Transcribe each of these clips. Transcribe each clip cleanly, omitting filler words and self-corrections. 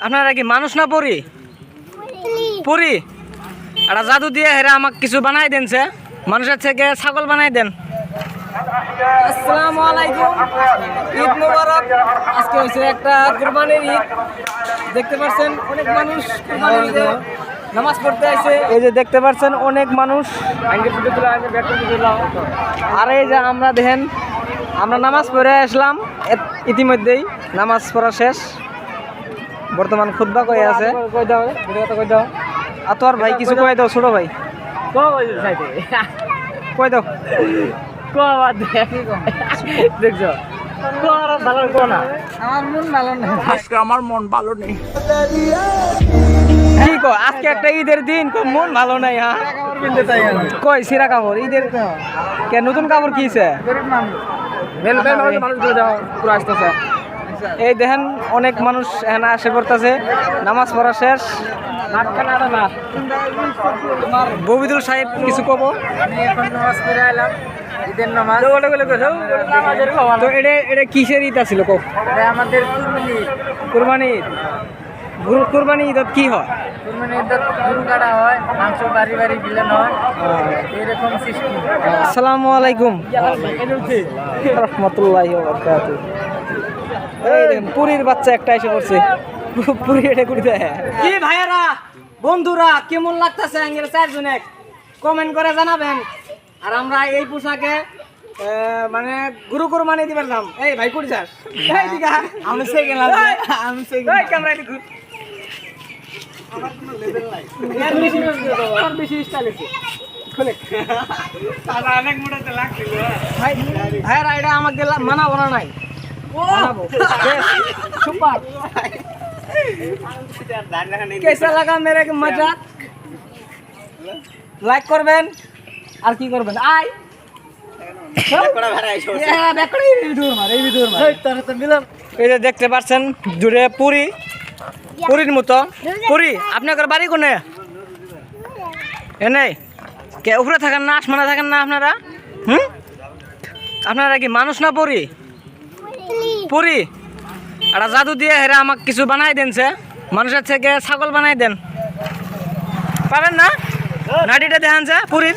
আপনারা কি মানুষ না পরি পরি একটা জাদু দিয়ে হেরা আমাকে কিছু বানাই দেনছে মানুষের থেকে ছাগল বানাই দেন। আসসালামু আলাইকুম, ঈদ মোবারক। আজকে হয়েছে একটা কুরবানির ঈদ। দেখতে পাচ্ছেন অনেক মানুষ কুরবানির ঈদে নামাজ পড়তে আসে। এই যে দেখতে পাচ্ছেন অনেক মানুষ। আর এই যে আমরা দেখেন আমরা নামাজ পড়ে আসলাম, ইতিমধ্যেই নামাজ পড়া শেষ। বর্তমান খুতবা কয়ে আছে। আতোয়ার ভাই কিছু কয়ে দাও, ছোট ভাই কয়ে দাও। দেখছো আমার মন ভালো নেই। কি কো আজকে একটা ঈদের দিন, মন ভালো নাই? হ্যাঁ কই সিরা কাপড় ঈদের কে নতুন কাপড় কিছে? এই দেখেন অনেক মানুষ এখানে আসে পড়তেছে, নামাজ পড়া শেষ। ববিদুল সাহেব কিছু কব? কিসের ঈদ আছিল? আমাদের কুরবানি ঈদ। কুরবানি ঈদত কি হয়? কুরবানি ঈদত গরু কাটা হয়, মাংস বাড়ি বাড়ি বিলানো হয়, এরকম সিস্টেম। আসসালামু আলাইকুম রাহমাতুল্লাহি ওয়া বারাকাতুহু। এই পুরীর বাচ্চা একটা এসে পড়ছে, পুরী এটা করতে। কি ভাইয়ারা বন্ধুরা কেমন লাগতেছে? আঙ্গের চারজনে কমেন্ট করে জানাবেন। আর আমরা এই পোশাকে মানে গুরু কুরবানি দিবার দাম। এই ভাই কই যাস? এই দিগা আমি সেকেন্ড লাগবে, আমি সেকেন্ড। এই ক্যামেরা দিক আমার কোনো লেভেল নাই, এর বেশি আর বেশি স্টাইল আছে। খুলে সাদা অনেক মোটাতে লাগছিল ভাই। ভাইরা এটা আমাকে মানাবো না নাই মানাবো। সুপার कैसा लगा मेरे मजाक? লাইক করবেন আর কি করবেন? আই এই যে দেখতে পাচ্ছেন জুড়ে পুরী, পুরীর মতো। পুরী আপনাদের বাড়ি কোনে? এনে কে উপরে থাকেন না আসমানে থাকেন না আপনারা? আপনারা কি মানুষ না পুরী? পুরী একটা জাদু দিয়ে হেরা আমাকে কিছু বানাই দেনছে মানুষের থেকে ছাগল বানাই দেন। পারেন না? নাটিটা দেখানছে পুরীর,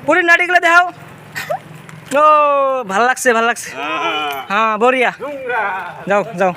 পুরীর নাটিগুলো দেখাও। ও ভাল লাগছে, ভাল লাগছে। হ্যাঁ বড়িয়া, যাও যাও।